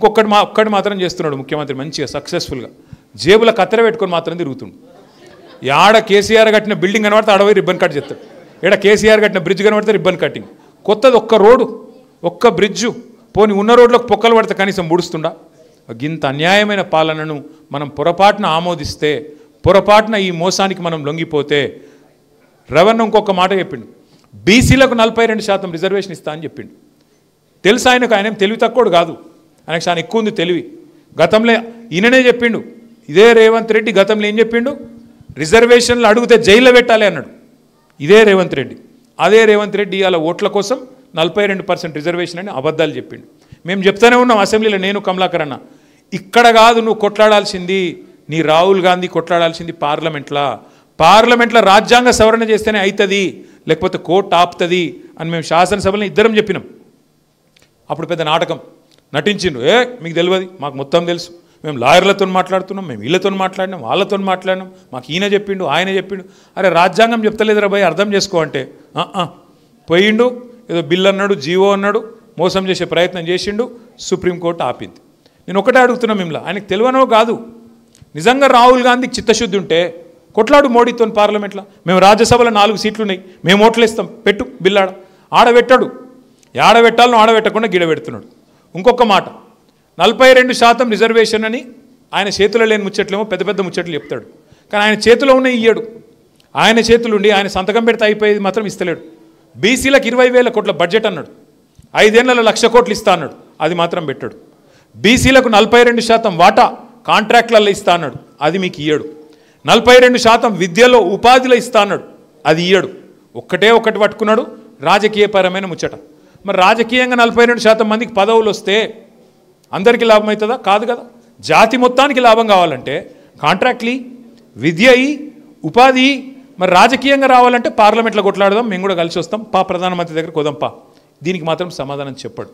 ఒక్కటి మాత్రం చేస్తున్నాడు ముఖ్యమంత్రి మంచిగా సక్సెస్ఫుల్గా, జేబుల కత్తెర పెట్టుకొని మాత్రం తిరుగుతుండు. ఆడ కేసీఆర్ కట్టిన బిల్డింగ్ కనబడితే ఆడపోయి రిబ్బన్ కట్ చేస్తాడు, ఇక్కడ కేసీఆర్ కట్టిన బ్రిడ్జ్ కనబడితే రిబ్బన్ కట్టింగ్. కొత్తది ఒక్క రోడ్డు ఒక్క బ్రిడ్జు పోని ఉన్న రోడ్లకు పొక్కలు పడితే కనీసం ముడుస్తుండా? గింత అన్యాయమైన పాలనను మనం పొరపాటున ఆమోదిస్తే, పొరపాటున ఈ మోసానికి మనం లొంగిపోతే, రవణ ఇంకొక మాట చెప్పిండు, బీసీలకు 42% రిజర్వేషన్ ఇస్తా అని చెప్పిండు. తెలుసు ఆయనకు, ఆయన తెలివి తక్కువడు కాదు, ఆయనకు చాలా ఎక్కువ ఉంది తెలివి. గతంలో ఈయననే చెప్పిండు, ఇదే రేవంత్ రెడ్డి గతంలో ఏం చెప్పిండు, రిజర్వేషన్లు అడిగితే జైల్లో పెట్టాలి అన్నాడు. ఇదే రేవంత్ రెడ్డి, అదే రేవంత్ రెడ్డి ఇవాళ ఓట్ల కోసం 42% రిజర్వేషన్ అని అబద్ధాలు చెప్పిండు. మేము చెప్తానే ఉన్నాం అసెంబ్లీలో, నేను కమలాకర్ అన్న, ఇక్కడ కాదు నువ్వు కొట్లాడాల్సింది, నీ రాహుల్ గాంధీ కొట్లాడాల్సింది పార్లమెంట్లో రాజ్యాంగ సవరణ చేస్తేనే అవుతుంది, లేకపోతే కోర్టు ఆపుతుంది అని మేము శాసనసభలో ఇద్దరం చెప్పినాం. అప్పుడు పెద్ద నాటకం నటించిండు, మీకు తెలియదు, మాకు మొత్తం తెలుసు, మేము లాయర్లతో మాట్లాడుతున్నాం, మేము వీళ్ళతో మాట్లాడినాం, వాళ్ళతో మాట్లాడినాం, మాకు ఈయన చెప్పిండు ఆయన చెప్పిండు. అరే రాజ్యాంగం చెప్తలేదురా భయ్, అర్థం చేసుకో అంటే పోయిండు, ఏదో బిల్ అన్నాడు, జీవో అన్నాడు, మోసం చేసే ప్రయత్నం చేసిండు, సుప్రీంకోర్టు ఆపింది. నేను ఒకటే అడుగుతున్నా మిమ్మల్ని, ఆయనకు తెలియనో కాదు, నిజంగా రాహుల్ గాంధీకి చిత్తశుద్ధి ఉంటే కొట్లాడు మోడీతో పార్లమెంట్లో. మేము రాజ్యసభలో 4 సీట్లు ఉన్నాయి, మేము ఓట్లు ఇస్తాం, పెట్టు బిల్ ఆడబెట్టాడు, ఆడబెట్టాలను ఆడబెట్టకుండా గిడబెడుతున్నాడు. ఇంకొక మాట, 42% రిజర్వేషన్ అని ఆయన చేతిలో లేని ముచ్చట్లేమో పెద్ద పెద్ద ముచ్చట్లు చెప్తాడు, కానీ ఆయన చేతిలో ఉన్న ఇయ్యడు. ఆయన చేతులు ఉండి ఆయన సంతకం పెడితే అయిపోయేది మాత్రం ఇస్తలేడు. బీసీలకు 20,000 కోట్ల బడ్జెట్ అన్నాడు, 5 ఏళ్లలో 1,00,000 కోట్లు ఇస్తా అన్నాడు, అది మాత్రం పెట్టాడు. బీసీలకు 42% వాటా కాంట్రాక్ట్లలో ఇస్తా అన్నాడు, అది మీకు ఇయ్యడు. 42% విద్యలో ఉపాధిలో ఇస్తా అన్నాడు, అది ఇయ్యడు. ఒకటి పట్టుకున్నాడు, రాజకీయపరమైన ముచ్చట. మరి రాజకీయంగా 42% మందికి పదవులు వస్తే అందరికీ లాభం అవుతుందా? కాదు కదా. జాతి మొత్తానికి లాభం కావాలంటే కాంట్రాక్ట్లీ, విద్య, ఉపాధి. మరి రాజకీయంగా రావాలంటే పార్లమెంట్లో కొట్లాడదాం, మేము కూడా కలిసి వస్తాం, ప్రధానమంత్రి దగ్గర కోదంపా. దీనికి మాత్రం సమాధానం చెప్పాడు.